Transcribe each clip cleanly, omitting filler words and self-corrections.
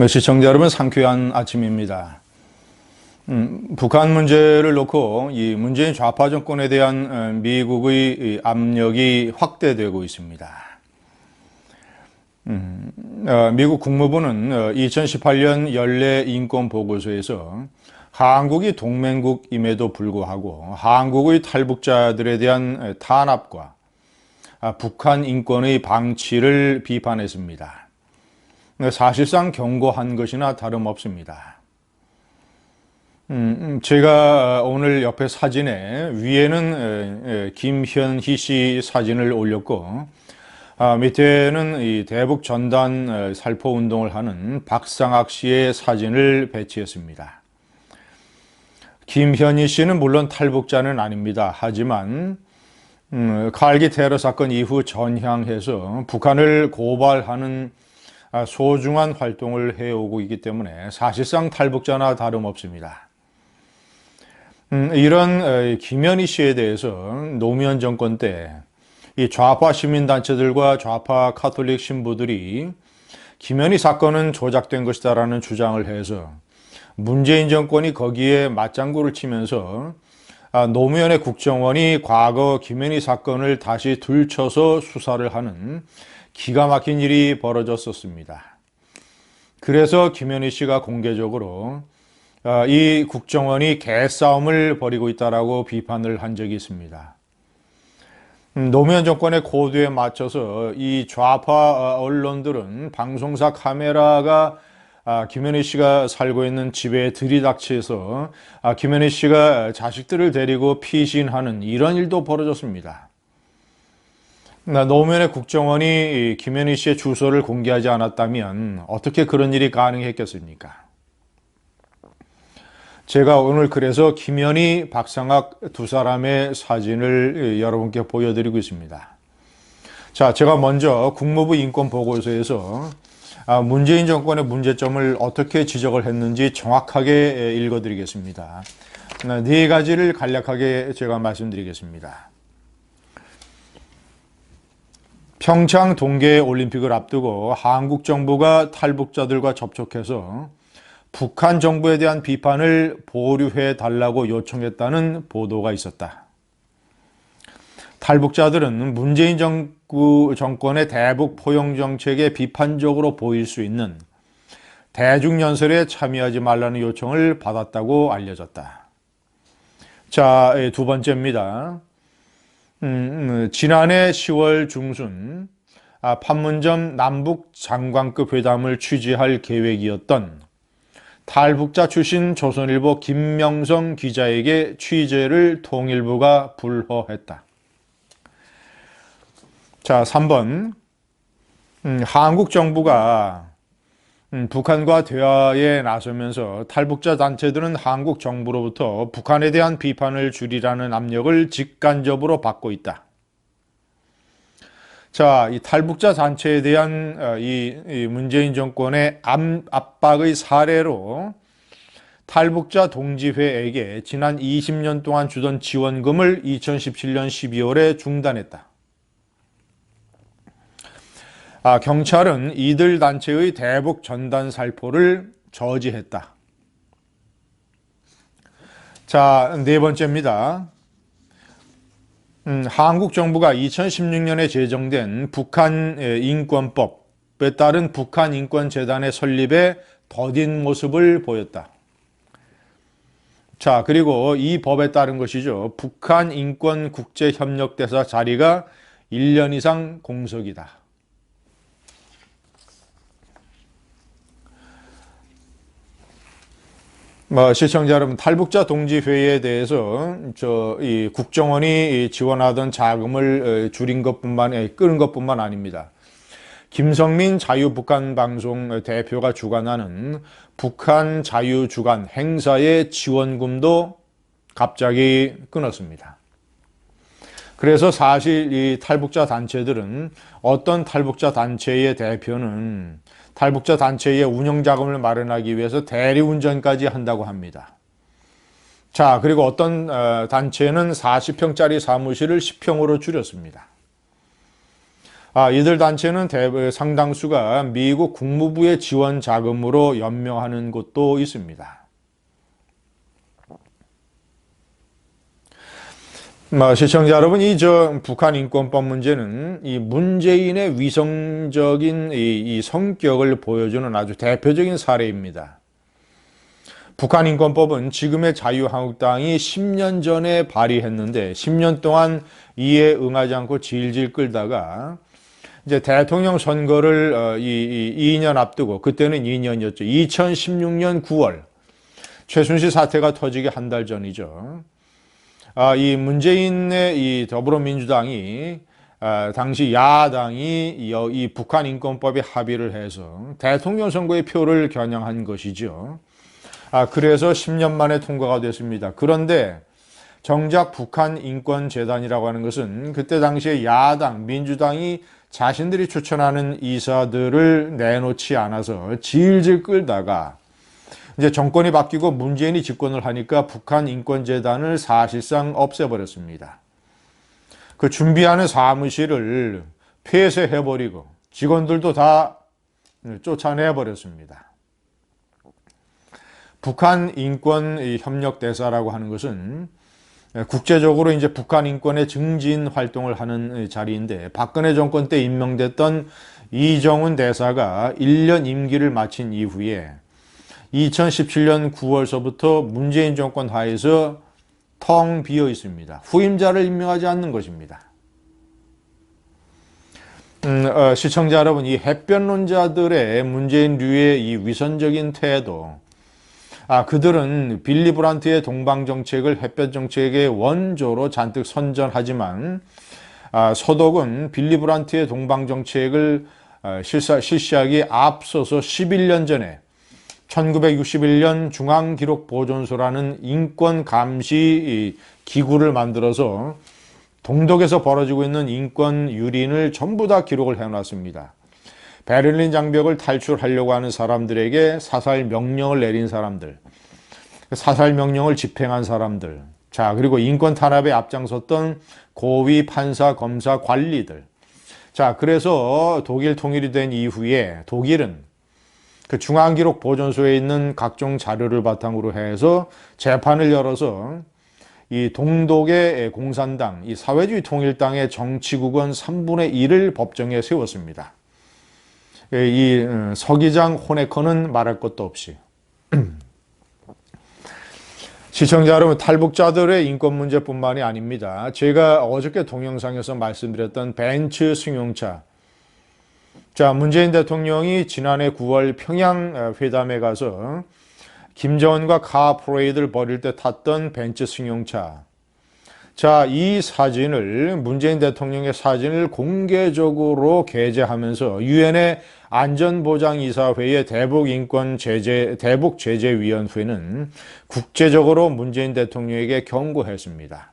시청자 여러분, 상쾌한 아침입니다. 북한 문제를 놓고 이 문재인 좌파 정권에 대한 미국의 압력이 확대되고 있습니다. 미국 국무부는 2018년 연례 인권 보고서에서 한국이 동맹국임에도 불구하고 한국의 탈북자들에 대한 탄압과 북한 인권의 방치를 비판했습니다. 사실상 경고한 것이나 다름없습니다. 제가 오늘 옆에 사진에 위에는 김현희 씨 사진을 올렸고 밑에는 이 대북 전단 살포 운동을 하는 박상학 씨의 사진을 배치했습니다. 김현희 씨는 물론 탈북자는 아닙니다. 하지만 칼기 테러 사건 이후 전향해서 북한을 고발하는 소중한 활동을 해오고 있기 때문에 사실상 탈북자나 다름없습니다. 이런 김현희 씨에 대해서 노무현 정권 때 이 좌파 시민단체들과 좌파 카톨릭 신부들이 김현희 사건은 조작된 것이다라는 주장을 해서 문재인 정권이 거기에 맞장구를 치면서 노무현의 국정원이 과거 김현희 사건을 다시 들춰서 수사를 하는 기가 막힌 일이 벌어졌었습니다. 그래서 김현희 씨가 공개적으로 이 국정원이 개싸움을 벌이고 있다라고 비판을 한 적이 있습니다. 노무현 정권의 코드에 맞춰서 이 좌파 언론들은 방송사 카메라가 김현희 씨가 살고 있는 집에 들이닥쳐서 김현희 씨가 자식들을 데리고 피신하는 이런 일도 벌어졌습니다. 노무현의 국정원이 김현희 씨의 주소를 공개하지 않았다면 어떻게 그런 일이 가능했겠습니까? 제가 오늘 그래서 김현희, 박상학 두 사람의 사진을 여러분께 보여드리고 있습니다. 자, 제가 먼저 국무부 인권보고서에서 문재인 정권의 문제점을 어떻게 지적을 했는지 정확하게 읽어드리겠습니다. 네 가지를 간략하게 제가 말씀드리겠습니다. 평창 동계올림픽을 앞두고 한국 정부가 탈북자들과 접촉해서 북한 정부에 대한 비판을 보류해 달라고 요청했다는 보도가 있었다. 탈북자들은 문재인 정권의 대북 포용 정책에 비판적으로 보일 수 있는 대중연설에 참여하지 말라는 요청을 받았다고 알려졌다. 자, 두 번째입니다. 지난해 10월 중순 판문점 남북 장관급 회담을 취재할 계획이었던 탈북자 출신 조선일보 김명성 기자에게 취재를 통일부가 불허했다. 자, 3번. 한국 정부가 북한과 대화에 나서면서 탈북자 단체들은 한국 정부로부터 북한에 대한 비판을 줄이라는 압력을 직간접으로 받고 있다. 자, 이 탈북자 단체에 대한 이 문재인 정권의 압박의 사례로 탈북자 동지회에게 지난 20년 동안 주던 지원금을 2017년 12월에 중단했다. 경찰은 이들 단체의 대북 전단 살포를 저지했다. 자, 네 번째입니다. 한국 정부가 2016년에 제정된 북한 인권법에 따른 북한 인권재단의 설립에 더딘 모습을 보였다. 자, 그리고 이 법에 따른 것이죠. 북한 인권국제협력대사 자리가 1년 이상 공석이다. 시청자 여러분, 탈북자 동지회의에 대해서 이 국정원이 지원하던 자금을 줄인 것뿐만, 끄는 것뿐만 아닙니다. 김성민 자유북한방송 대표가 주관하는 북한 자유주간 행사의 지원금도 갑자기 끊었습니다. 그래서 사실 이 탈북자 단체들은 어떤 탈북자 단체의 대표는 탈북자 단체의 운영 자금을 마련하기 위해서 대리운전까지 한다고 합니다. 자, 그리고 어떤 단체는 40평짜리 사무실을 10평으로 줄였습니다. 이들 단체는 상당수가 미국 국무부의 지원 자금으로 연명하는 곳도 있습니다. 시청자 여러분, 북한 인권법 문제는 이 문재인의 위성적인 이 성격을 보여주는 아주 대표적인 사례입니다. 북한 인권법은 지금의 자유한국당이 10년 전에 발의했는데 10년 동안 이에 응하지 않고 질질 끌다가 이제 대통령 선거를 2년 앞두고, 그때는 2년이었죠. 2016년 9월 최순실 사태가 터지기 한 달 전이죠. 이 문재인의 이 더불어민주당이 당시 야당이 이 북한 인권법에 합의를 해서 대통령 선거의 표를 겨냥한 것이죠. 그래서 10년 만에 통과가 됐습니다. 그런데 정작 북한 인권재단이라고 하는 것은 그때 당시에 야당, 민주당이 자신들이 추천하는 이사들을 내놓지 않아서 질질 끌다가 이제 정권이 바뀌고 문재인이 집권을 하니까 북한 인권재단을 사실상 없애버렸습니다. 그 준비하는 사무실을 폐쇄해버리고 직원들도 다 쫓아내버렸습니다. 북한 인권 협력 대사라고 하는 것은 국제적으로 이제 북한 인권의 증진 활동을 하는 자리인데, 박근혜 정권 때 임명됐던 이정훈 대사가 1년 임기를 마친 이후에 2017년 9월서부터 문재인 정권 하에서 텅 비어 있습니다. 후임자를 임명하지 않는 것입니다. 시청자 여러분, 이 햇변론자들의 문재인류의 이 위선적인 태도, 그들은 빌리 브란트의 동방정책을 햇볕 정책의 원조로 잔뜩 선전하지만 서독은 빌리 브란트의 동방정책을 실시하기 앞서서 11년 전에 1961년 중앙기록보존소라는 인권감시 기구를 만들어서 동독에서 벌어지고 있는 인권 유린을 전부 다 기록을 해놨습니다. 베를린 장벽을 탈출하려고 하는 사람들에게 사살 명령을 내린 사람들, 사살 명령을 집행한 사람들, 그리고 인권 탄압에 앞장섰던 고위 판사, 검사, 관리들. 그래서 독일 통일이 된 이후에 독일은 그 중앙기록 보존소에 있는 각종 자료를 바탕으로 해서 재판을 열어서 이 동독의 공산당, 이 사회주의 통일당의 정치국원 3분의 1을 법정에 세웠습니다. 이 서기장 호네커는 말할 것도 없이. 시청자 여러분, 탈북자들의 인권 문제뿐만이 아닙니다. 제가 어저께 동영상에서 말씀드렸던 벤츠 승용차. 문재인 대통령이 지난해 9월 평양 회담에 가서 김정은과 카 프레이드를 벌일 때 탔던 벤츠 승용차. 이 사진을, 문재인 대통령의 사진을 공개적으로 게재하면서 유엔의 안전보장이사회의 대북제재위원회는 국제적으로 문재인 대통령에게 경고했습니다.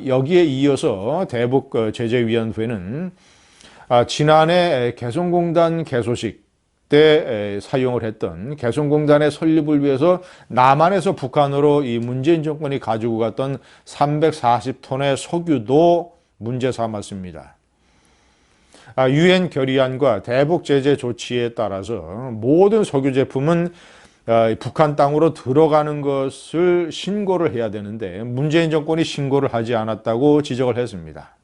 여기에 이어서 대북제재위원회는 지난해 개성공단 개소식 때 사용을 했던, 개성공단의 설립을 위해서 남한에서 북한으로 이 문재인 정권이 가지고 갔던 340톤의 석유도 문제 삼았습니다. 유엔 결의안과 대북 제재 조치에 따라서 모든 석유 제품은 북한 땅으로 들어가는 것을 신고를 해야 되는데 문재인 정권이 신고를 하지 않았다고 지적을 했습니다.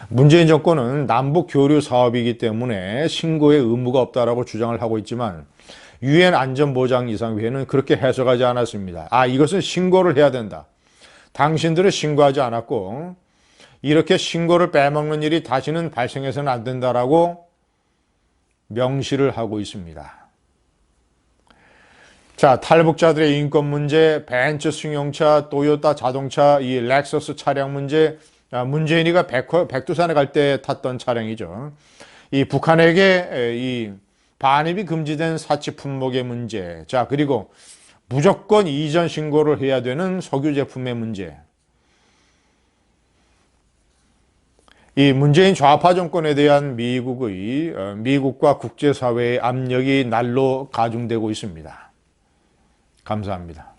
문재인 정권은 남북 교류 사업이기 때문에 신고의 의무가 없다라고 주장을 하고 있지만 유엔 안전보장이사회는 그렇게 해석하지 않았습니다. 이것은 신고를 해야 된다. 당신들은 신고하지 않았고 이렇게 신고를 빼먹는 일이 다시는 발생해서는 안 된다라고 명시를 하고 있습니다. 탈북자들의 인권 문제, 벤츠 승용차, 토요타 자동차, 이 렉서스 차량 문제, 문재인이가 백두산에 갈 때 탔던 차량이죠. 이 북한에게 이 반입이 금지된 사치 품목의 문제, 그리고 무조건 이전 신고를 해야 되는 석유 제품의 문제. 이 문재인 좌파 정권에 대한 미국과 국제사회의 압력이 날로 가중되고 있습니다. 감사합니다.